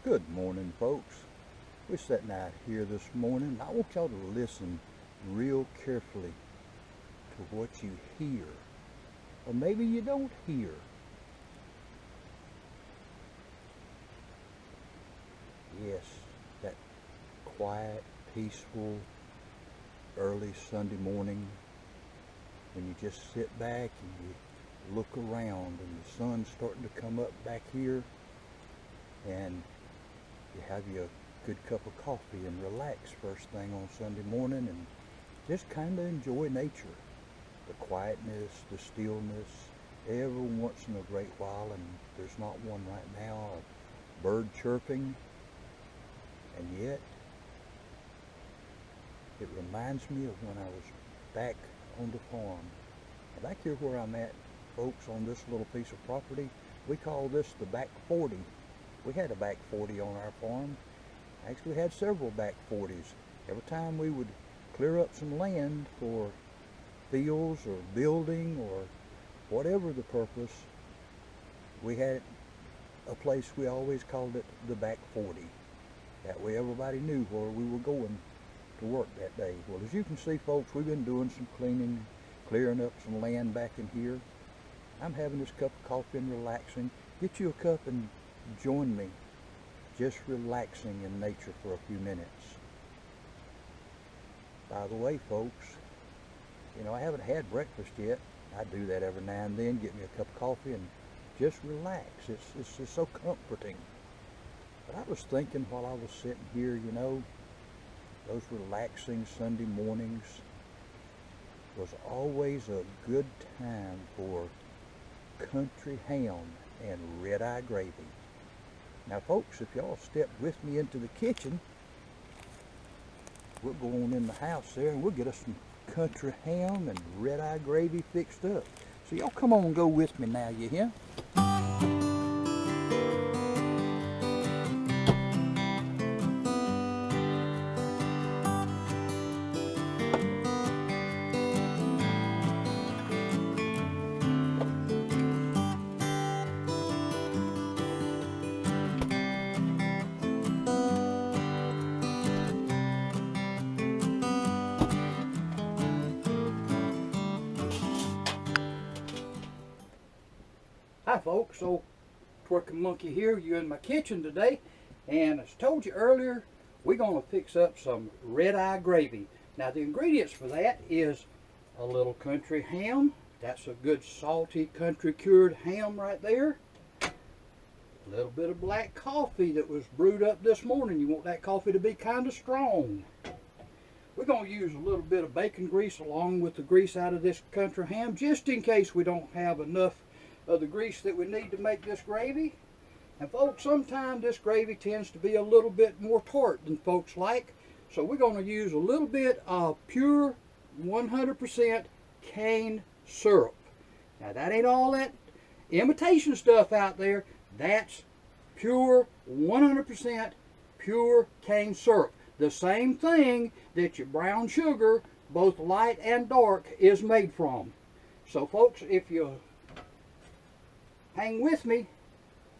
Good morning, folks. We're sitting out here this morning. I want y'all to listen real carefully to what you hear, or maybe you don't hear. Yes, that quiet, peaceful, early Sunday morning when you just sit back and you look around and the sun's starting to come up back here and you have your good cup of coffee and relax first thing on Sunday morning and just kind of enjoy nature. The quietness, the stillness, every once in a great while, and there's not one right now, a bird chirping, and yet it reminds me of when I was back on the farm. Back here where I'm at, folks, on this little piece of property, we call this the back 40. We had a back 40 on our farm. Actually, we had several back 40s. Every time we would clear up some land for fields or building or whatever the purpose, we had a place we always called it the back 40. That way everybody knew where we were going to work that day. Well, as you can see, folks, we've been doing some cleaning, clearing up some land back in here. I'm having this cup of coffee and relaxing. Get you a cup and join me, just relaxing in nature for a few minutes. By the way, folks, I haven't had breakfast yet. I do that every now and then, get me a cup of coffee and just relax. It's just so comforting. But I was thinking while I was sitting here, those relaxing Sunday mornings was always a good time for country ham and red-eye gravy. Now, folks, if y'all step with me into the kitchen, we'll go on in the house there and we'll get us some country ham and red-eye gravy fixed up. So y'all come on and go with me now, you hear? Hi folks, old Twerking Monkey here. You're in my kitchen today, and as I told you earlier, we're going to fix up some red-eye gravy. Now the ingredients for that is a little country ham. That's a good salty country cured ham right there. A little bit of black coffee that was brewed up this morning. You want that coffee to be kind of strong. We're going to use a little bit of bacon grease along with the grease out of this country ham, just in case we don't have enough of the grease that we need to make this gravy. And folks, sometimes this gravy tends to be a little bit more tart than folks like, so we're going to use a little bit of pure 100% cane syrup. Now that ain't all that imitation stuff out there. That's pure 100% pure cane syrup, the same thing that your brown sugar, both light and dark, is made from. So folks, if you hang with me,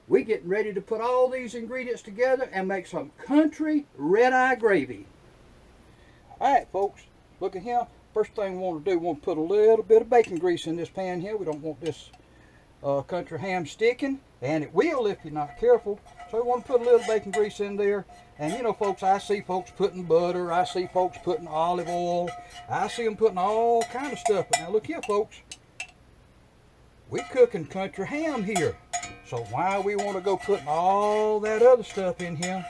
we're getting ready to put all these ingredients together and make some country red-eye gravy. Alright folks, look at here. First thing we want to do, we want to put a little bit of bacon grease in this pan here. We don't want this country ham sticking, and it will if you're not careful. So we want to put a little bacon grease in there. And folks, I see folks putting butter, I see folks putting olive oil, I see them putting all kind of stuff. But now look here folks, we're cooking country ham here. So why we want to go putting all that other stuff in here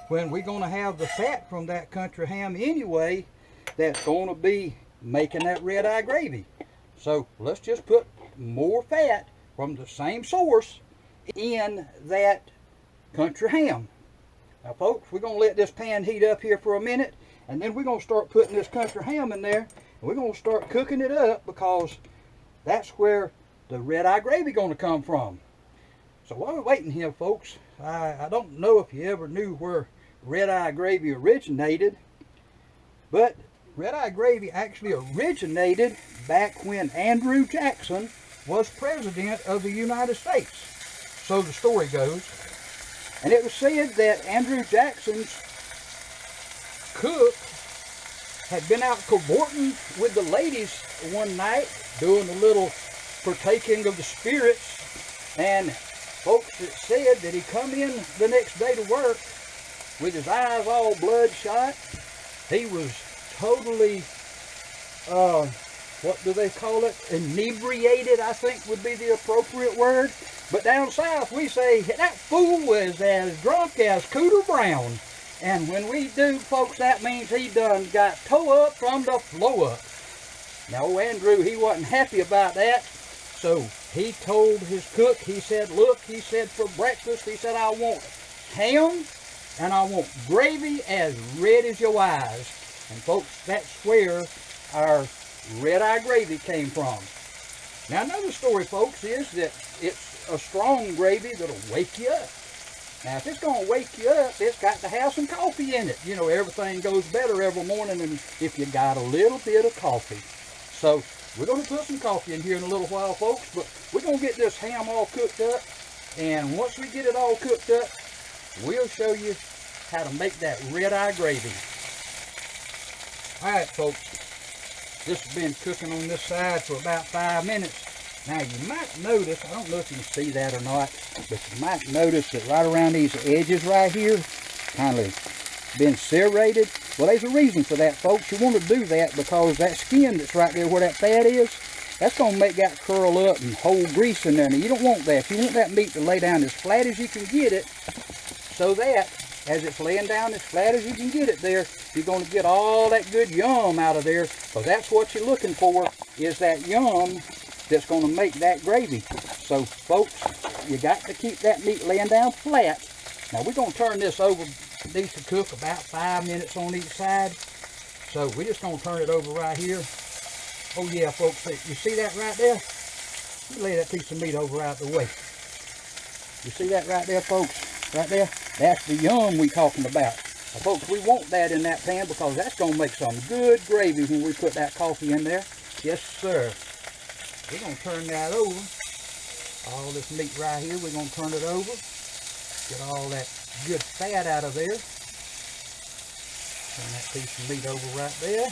when we're going to have the fat from that country ham anyway that's going to be making that red-eye gravy. So let's just put more fat from the same source in that country ham. Now folks, we're going to let this pan heat up here for a minute, and then we're going to start putting this country ham in there, and we're going to start cooking it up, because that's where the red-eye gravy going to come from. So while we're waiting here folks, I don't know if you ever knew where red-eye gravy originated, but red-eye gravy actually originated back when Andrew Jackson was president of the United States. So the story goes. And it was said that Andrew Jackson's cook had been out cavorting with the ladies one night, doing a little partaking of the spirits. And folks, it said that he come in the next day to work with his eyes all bloodshot. He was totally, what do they call it? Inebriated, I think would be the appropriate word. But down south, we say, that fool was as drunk as Cooter Brown. And when we do, folks, that means he done got toe up from the flow up. Now, Andrew, he wasn't happy about that. So he told his cook, he said, look, he said, for breakfast, he said, I want ham and I want gravy as red as your eyes. And folks, that's where our Redeye Gravy came from. Now, another story, folks, is that it's a strong gravy that'll wake you up. Now, if it's going to wake you up, it's got to have some coffee in it. You know, everything goes better every morning and if you got a little bit of coffee. So, we're going to put some coffee in here in a little while, folks, but we're going to get this ham all cooked up. And once we get it all cooked up, we'll show you how to make that Redeye Gravy. All right, folks. This has been cooking on this side for about 5 minutes. Now you might notice, I don't know if you can see that or not, but you might notice that right around these edges right here, kind of been serrated. Well, there's a reason for that, folks. You want to do that because that skin that's right there where that fat is, that's going to make that curl up and hold grease in there. Now you don't want that. You want that meat to lay down as flat as you can get it, so that as it's laying down as flat as you can get it there, you're going to get all that good yum out of there, because that's what you're looking for, is that yum that's going to make that gravy. So folks, you got to keep that meat laying down flat. Now we're going to turn this over, needs to cook about 5 minutes on each side. So we're just going to turn it over right here. Oh yeah, folks, you see that right there? Let me lay that piece of meat over out the way. You see that right there, folks? Right there? That's the yum we're talking about. Now, folks, we want that in that pan because that's going to make some good gravy when we put that coffee in there. Yes, sir. We're going to turn that over. All this meat right here, we're going to turn it over. Get all that good fat out of there. Turn that piece of meat over right there.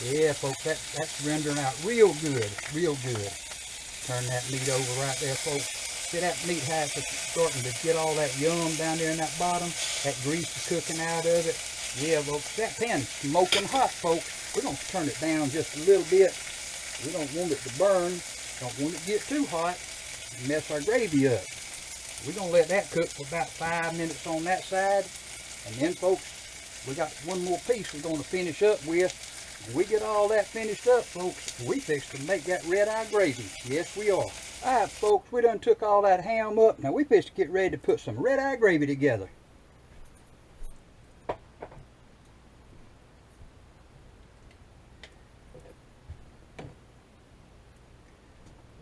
Yeah, folks, that's rendering out real good, real good. Turn that meat over right there, folks. See that meat has starting to get all that yum down there in that bottom. That grease is cooking out of it. Yeah, folks, that pan's smoking hot, folks. We're going to turn it down just a little bit. We don't want it to burn. Don't want it to get too hot and mess our gravy up. We're going to let that cook for about 5 minutes on that side. And then, folks, we got one more piece we're going to finish up with. When we get all that finished up, folks, we fix to make that Redeye Gravy. Yes, we are. All right, folks, we done took all that ham up. Now we fix to get ready to put some Redeye Gravy together.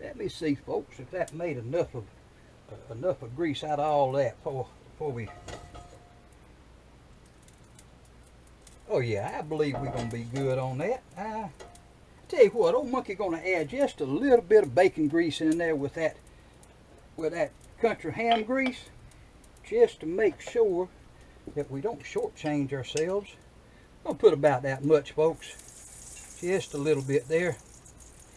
Let me see, folks, if that made enough of grease out of all that before we. Oh yeah, I believe we're gonna be good on that. Tell you what, old monkey gonna add just a little bit of bacon grease in there with that country ham grease, just to make sure that we don't shortchange ourselves. I'm gonna put about that much, folks. Just a little bit there.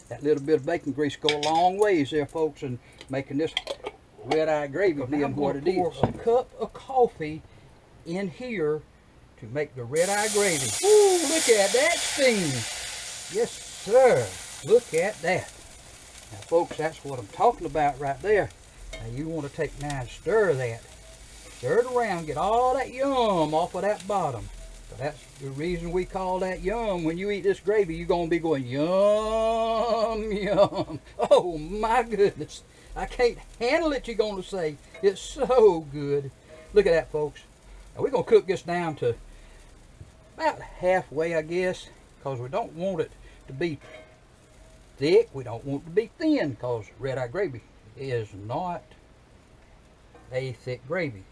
That little bit of bacon grease go a long ways there, folks, in making this Redeye Gravy being what it is. Pour a cup of coffee in here to make the Redeye Gravy. Ooh, look at that steam. Yes, sir. Look at that. Now, folks, that's what I'm talking about right there. Now, you want to take now and stir that. Stir it around. Get all that yum off of that bottom. So that's the reason we call that yum. When you eat this gravy, you're going to be going yum, yum. Oh, my goodness. I can't handle it, you're going to say. It's so good. Look at that, folks. Now, we're going to cook this down to about halfway, I guess, because we don't want it to be thick. We don't want it to be thin, because Redeye Gravy is not a thick gravy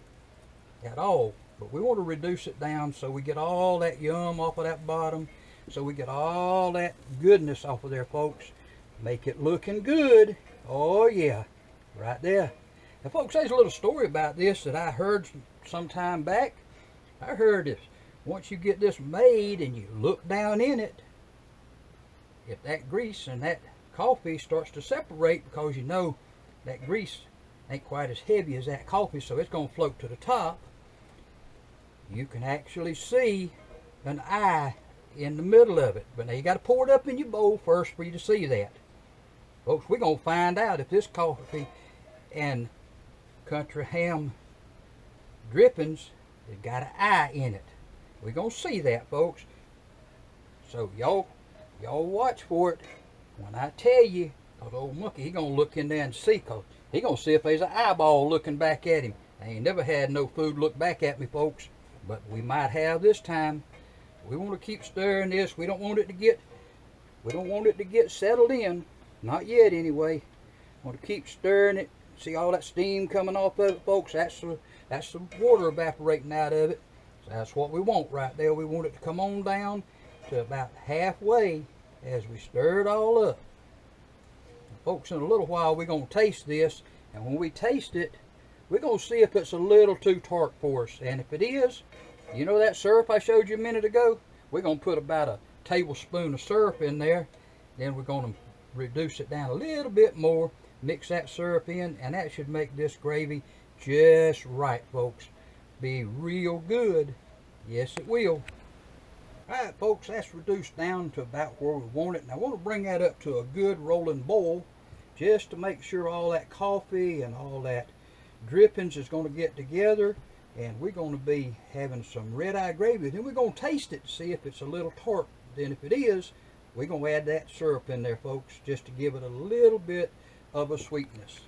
at all. But we want to reduce it down so we get all that yum off of that bottom, so we get all that goodness off of there, folks. Make it looking good. Oh yeah, right there. Now, folks, there's a little story about this that I heard some time back. I heard this. Once you get this made and you look down in it, if that grease and that coffee starts to separate, because you know that grease ain't quite as heavy as that coffee, so it's going to float to the top, you can actually see an eye in the middle of it. But now you got to pour it up in your bowl first for you to see that. Folks, we're going to find out if this coffee and country ham drippings has got an eye in it. We're going to see that, folks. So y'all watch for it when I tell you, because old monkey, he going to look in there and see, because he going to see if there's an eyeball looking back at him. I ain't never had no food look back at me, folks, but we might have this time. We want to keep stirring this. We don't want it to get settled in. Not yet, anyway. Want to keep stirring it. See all that steam coming off of it, folks? That's the water evaporating out of it. So that's what we want right there. We want it to come on down to about halfway as we stir it all up. And folks, in a little while we're going to taste this, and when we taste it, we're going to see if it's a little too tart for us. And if it is, you know that syrup I showed you a minute ago? We're going to put about a tablespoon of syrup in there. Then we're going to reduce it down a little bit more, mix that syrup in, and that should make this gravy just right, folks. Be real good. Yes, it will. Alright, folks, that's reduced down to about where we want it. And I want to bring that up to a good rolling boil, just to make sure all that coffee and all that drippings is going to get together. And we're going to be having some red-eye gravy. Then we're going to taste it to see if it's a little tart. Then if it is, we're going to add that syrup in there, folks, just to give it a little bit of a sweetness.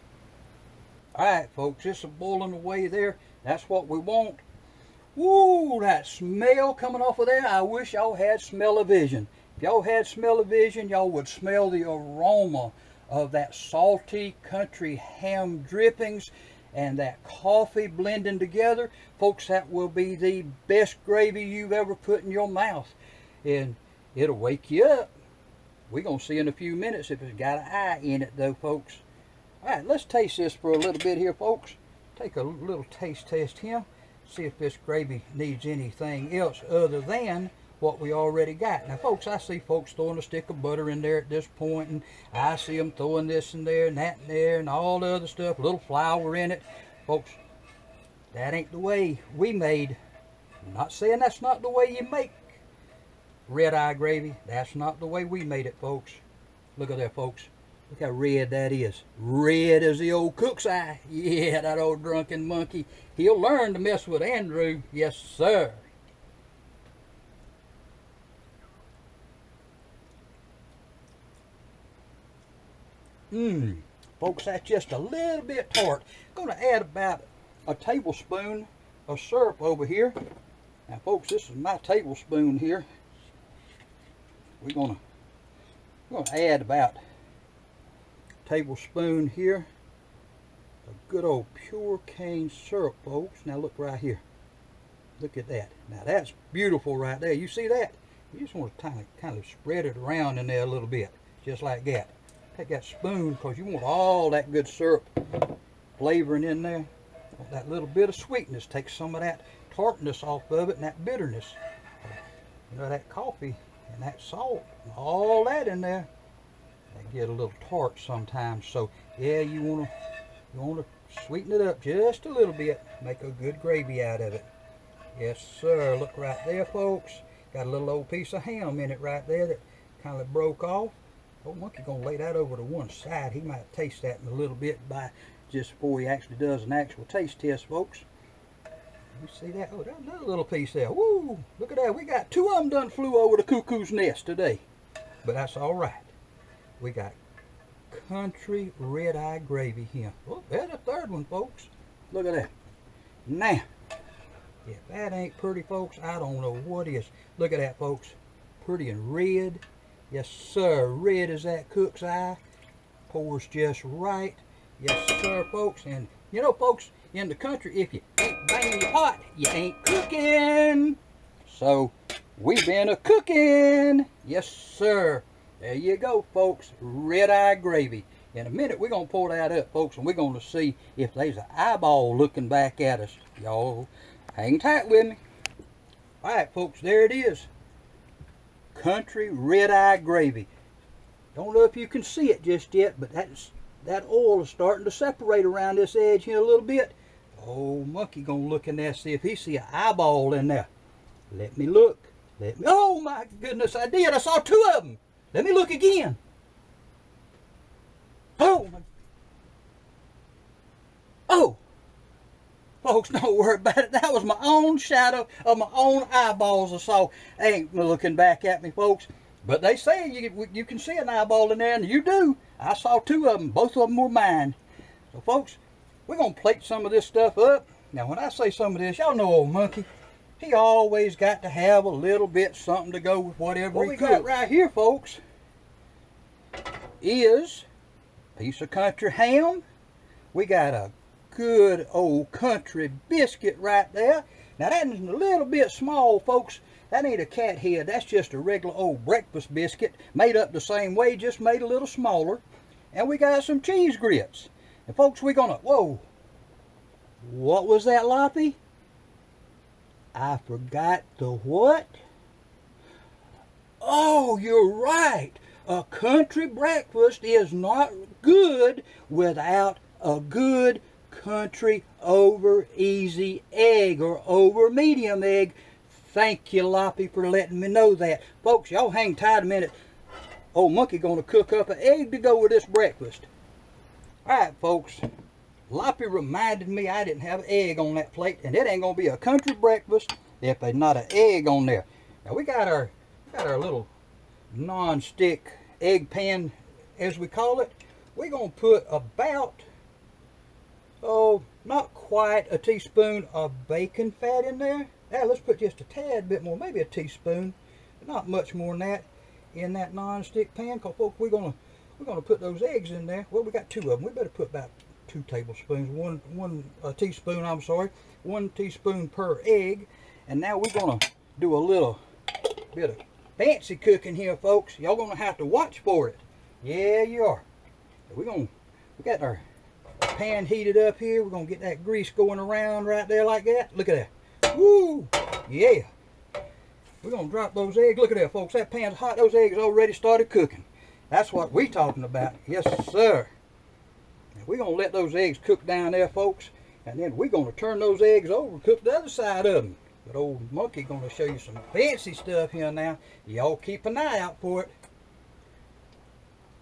Alright, folks, it's boiling away there. That's what we want. Woo, that smell coming off of there. I wish y'all had smell-o-vision. If y'all had smell-o-vision, y'all would smell the aroma of that salty country ham drippings and that coffee blending together. Folks, that will be the best gravy you've ever put in your mouth. And it'll wake you up. We're going to see in a few minutes if it's got an eye in it, though, folks. Alright, let's taste this for a little bit here, folks. Take a little taste test here. See if this gravy needs anything else other than what we already got. Now, folks, I see folks throwing a stick of butter in there at this point, and I see them throwing this in there and that in there and all the other stuff, a little flour in it. Folks, that ain't the way we made. I'm not saying that's not the way you make red-eye gravy. That's not the way we made it, folks. Look at that, folks. Look how red that is. Red as the old cook's eye. Yeah, that old drunken monkey. He'll learn to mess with Andrew. Yes, sir. Folks, that's just a little bit tart. I'm going to add about a tablespoon of syrup over here. Now, folks, this is my tablespoon here. We're going to add about a tablespoon here of good old pure cane syrup, folks. Now, look right here. Look at that. Now, that's beautiful right there. You see that? You just want to kind of spread it around in there a little bit, just like that. Take that spoon, because you want all that good syrup flavoring in there. That little bit of sweetness takes some of that tartness off of it and that bitterness. You know, that coffee and that salt and all that in there, they get a little tart sometimes. So yeah, you want to sweeten it up just a little bit, make a good gravy out of it. Yes, sir. Look right there, folks. Got a little old piece of ham in it right there that kind of broke off. Old monkey gonna lay that over to one side. He might taste that in a little bit just before he actually does an actual taste test, folks. You see that? Oh, that's another little piece there. Woo! Look at that. We got two of them done flew over the cuckoo's nest today. But that's all right. We got country red-eye gravy here. Oh, there's a third one, folks. Look at that. Now, if that ain't pretty, folks, I don't know what is. Look at that, folks. Pretty and red. Yes, sir. Red as that cook's eye. Pours just right. Yes, sir, folks. And, you know, folks, in the country, if you ain't banging your pot, you ain't cooking. So, we've been a-cooking. Yes, sir. There you go, folks. Red-eye gravy. In a minute, we're going to pour that up, folks, and we're going to see if there's an eyeball looking back at us. Y'all hang tight with me. All right, folks, there it is. Country red-eye gravy. Don't know if you can see it just yet, but that oil is starting to separate around this edge here a little bit. Old monkey gonna look in there, see if he see an eyeball in there. Let me look. Oh my goodness, I did. I saw two of them. Let me look again. Oh, folks, don't worry about it. That was my own shadow of my own eyeballs I saw. They ain't looking back at me, folks. But they say you can see an eyeball in there, and you do. I saw two of them. Both of them were mine. So, folks, we're going to plate some of this stuff up. Now, when I say some of this, y'all know old monkey. He always got to have a little bit something to go with whatever he got right here, folks, is a piece of country ham. We got a good old country biscuit right there. Now, that is a little bit small, folks. That ain't a cat head. That's just a regular old breakfast biscuit made up the same way, just made a little smaller. And we got some cheese grits. And folks, we're gonna, whoa, what was that, Loppy? I forgot the what? Oh, you're right. A country breakfast is not good without a good country over easy egg or over medium egg. Thank you, Loppy, for letting me know that. Folks, y'all hang tight a minute. Old monkey gonna cook up an egg to go with this breakfast. Alright, folks. Loppy reminded me I didn't have an egg on that plate, and it ain't gonna be a country breakfast if there's not an egg on there. Now we got our little non-stick egg pan, as we call it. We're gonna put about, oh, not quite a teaspoon of bacon fat in there. Now let's put just a tad bit more, maybe a teaspoon, but not much more than that, in that non-stick pan. Cause folks, we're gonna put those eggs in there. Well, we got two of them. We better put about 2 tablespoons, one teaspoon. I'm sorry, 1 teaspoon per egg. And now we're gonna do a little bit of fancy cooking here, folks. Y'all gonna have to watch for it. Yeah, you are. We got our pan heated up here. We're gonna get that grease going around right there like that. Look at that. Woo! Yeah. We're gonna drop those eggs. Look at that, folks. That pan's hot. Those eggs already started cooking. That's what we talking about. Yes, sir. Now, we're gonna let those eggs cook down there, folks, and then we're gonna turn those eggs over and cook the other side of them. But old monkey gonna show you some fancy stuff here now. Y'all keep an eye out for it.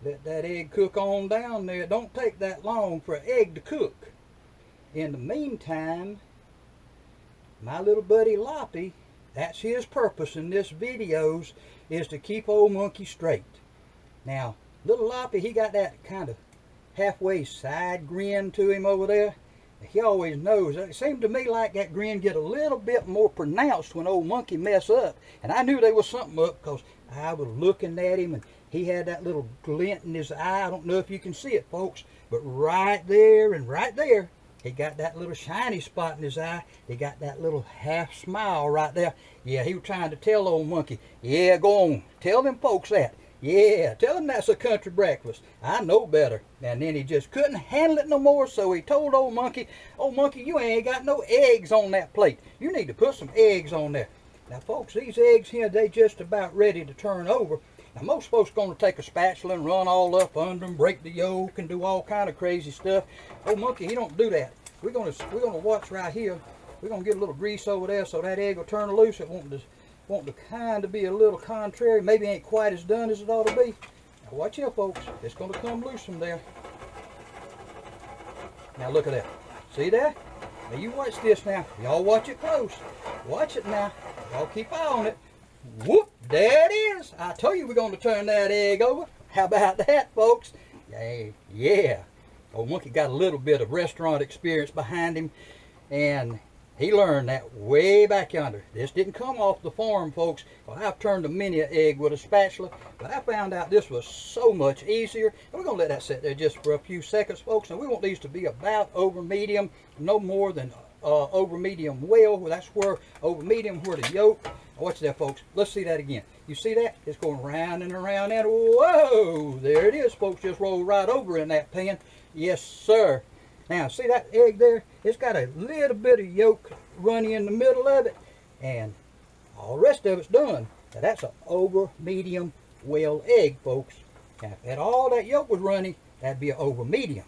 Let that egg cook on down there. It don't take that long for an egg to cook. In the meantime, my little buddy Loppy, that's his purpose in this videos, is to keep old monkey straight. Now, little Loppy, he got that kind of halfway side grin to him over there. He always knows. It seemed to me like that grin get a little bit more pronounced when old monkey mess up. And I knew there was something up because I was looking at him and he had that little glint in his eye. I don't know if you can see it, folks, but right there and right there, he got that little shiny spot in his eye. He got that little half smile right there. Yeah, he was trying to tell old monkey, yeah, go on, tell them folks that. Yeah, tell them that's a country breakfast. I know better. And then he just couldn't handle it no more, so he told old monkey, you ain't got no eggs on that plate. You need to put some eggs on there. Now, folks, these eggs here, they just about ready to turn over. Now, most folks going to take a spatula and run all up under them, break the yolk, and do all kind of crazy stuff. Old monkey, he don't do that. We're gonna watch right here. We're gonna get a little grease over there so that egg will turn loose. It want to kind of be a little contrary. Maybe ain't quite as done as it ought to be. Now watch here, folks. It's gonna come loose from there. Now look at that. See that? Now you watch this now. Y'all watch it close. Watch it now. Y'all keep eye on it. Whoop! There it is. I told you we're gonna turn that egg over. How about that, folks? Yeah. Old monkey got a little bit of restaurant experience behind him, and he learned that way back yonder. This didn't come off the farm, folks. Well, I've turned a many an egg with a spatula, but I found out this was so much easier. And we're going to let that sit there just for a few seconds, folks. And we want these to be about over medium, no more than over medium well. That's where over medium where the yolk Watch that, folks. Let's see that again. You see that? It's going round and around and whoa! There it is, folks. Just rolled right over in that pan. Yes, sir. Now, see that egg there? It's got a little bit of yolk running in the middle of it, and all the rest of it's done. Now, that's an over medium well egg, folks. Now, if all that yolk was runny, that'd be an over medium.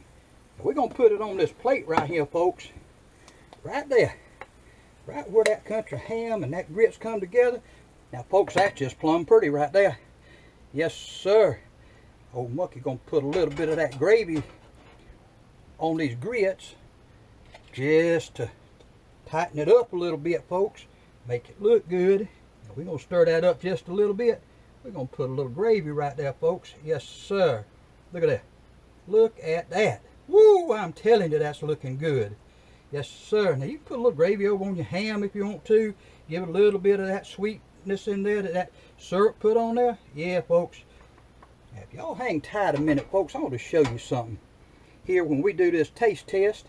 Now, we're going to put it on this plate right here, folks. Right there. Right where that country ham and that grits come together. Now, folks, that's just plumb pretty right there. Yes, sir. Old Monkey going to put a little bit of that gravy on these grits just to tighten it up a little bit, folks. Make it look good. Now, we're going to stir that up just a little bit. We're going to put a little gravy right there, folks. Yes, sir. Look at that. Look at that. Woo! I'm telling you, that's looking good. Yes, sir. Now, you can put a little gravy over on your ham if you want to. Give it a little bit of that sweetness in there that syrup put on there. Yeah, folks. Now, if y'all hang tight a minute, folks, I want to show you something. Here, when we do this taste test,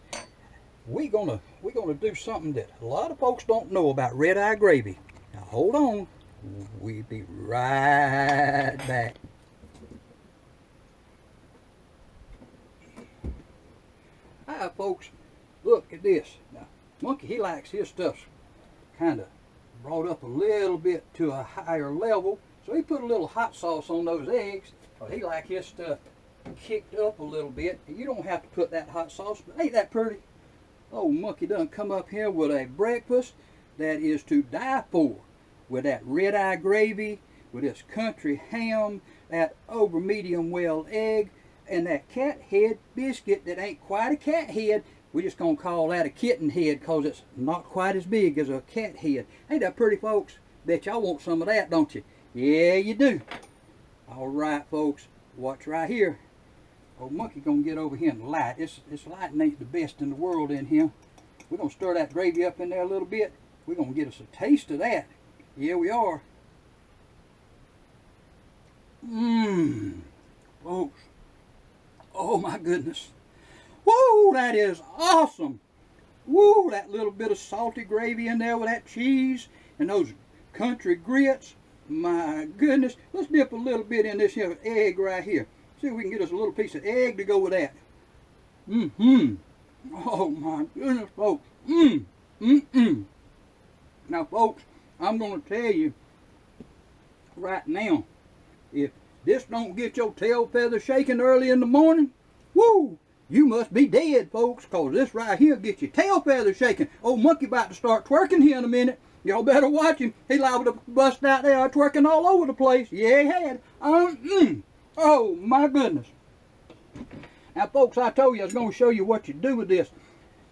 we're gonna do something that a lot of folks don't know about Redeye Gravy. Now, hold on. We'll be right back. Hi, folks. Look at this. Now, Monkey, he likes his stuff kind of brought up a little bit to a higher level. So he put a little hot sauce on those eggs. He like his stuff kicked up a little bit. And you don't have to put that hot sauce, but ain't that pretty? Old Monkey done come up here with a breakfast that is to die for. With that Redeye Gravy, with this country ham, that over medium well egg, and that cat head biscuit that ain't quite a cat head. We're just going to call that a kitten head because it's not quite as big as a cat head. Ain't that pretty, folks? Bet y'all want some of that, don't you? Yeah, you do. All right, folks. Watch right here. Old Monkey going to get over here in the light. This lighting ain't the best in the world in here. We're going to stir that gravy up in there a little bit. We're going to get us a taste of that. Yeah, we are. Folks. Oh, my goodness. Whoa, that is awesome. Whoa, that little bit of salty gravy in there with that cheese and those country grits. My goodness. Let's dip a little bit in this here egg right here. See if we can get us a little piece of egg to go with that. Oh, my goodness, folks. Now, folks, I'm going to tell you right now, if this don't get your tail feather shaking early in the morning, woo, you must be dead, folks, because this right here gets your tail feathers shaking. Old Monkey about to start twerking here in a minute. Y'all better watch him. He liable to bust out there twerking all over the place. Yeah, he had. Oh, my goodness. Now, folks, I told you I was going to show you what you do with this.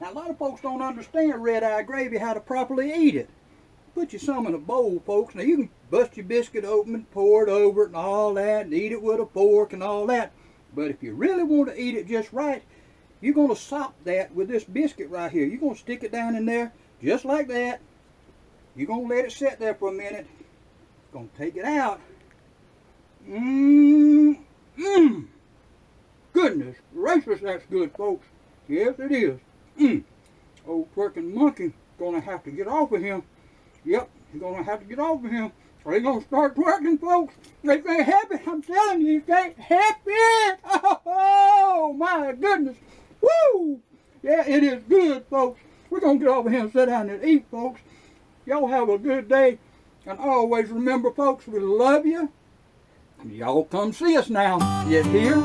Now, a lot of folks don't understand Redeye Gravy, how to properly eat it. Put you some in a bowl, folks. Now, you can bust your biscuit open and pour it over it and all that and eat it with a fork and all that. But if you really want to eat it just right, you're going to sop that with this biscuit right here. You're going to stick it down in there just like that. You're going to let it sit there for a minute. Going to take it out. Goodness gracious, that's good, folks. Yes, it is. Old Twerking Monkey going to have to get off of him. Yep, he's going to have to get off of him. Or he's going to start twerking, folks. They can't help it. I'm telling you, you can't help it. Oh, my goodness. Woo! Yeah, it is good, folks. We're going to get over here and sit down and eat, folks. Y'all have a good day. And always remember, folks, we love you. Y'all come see us now. You hear?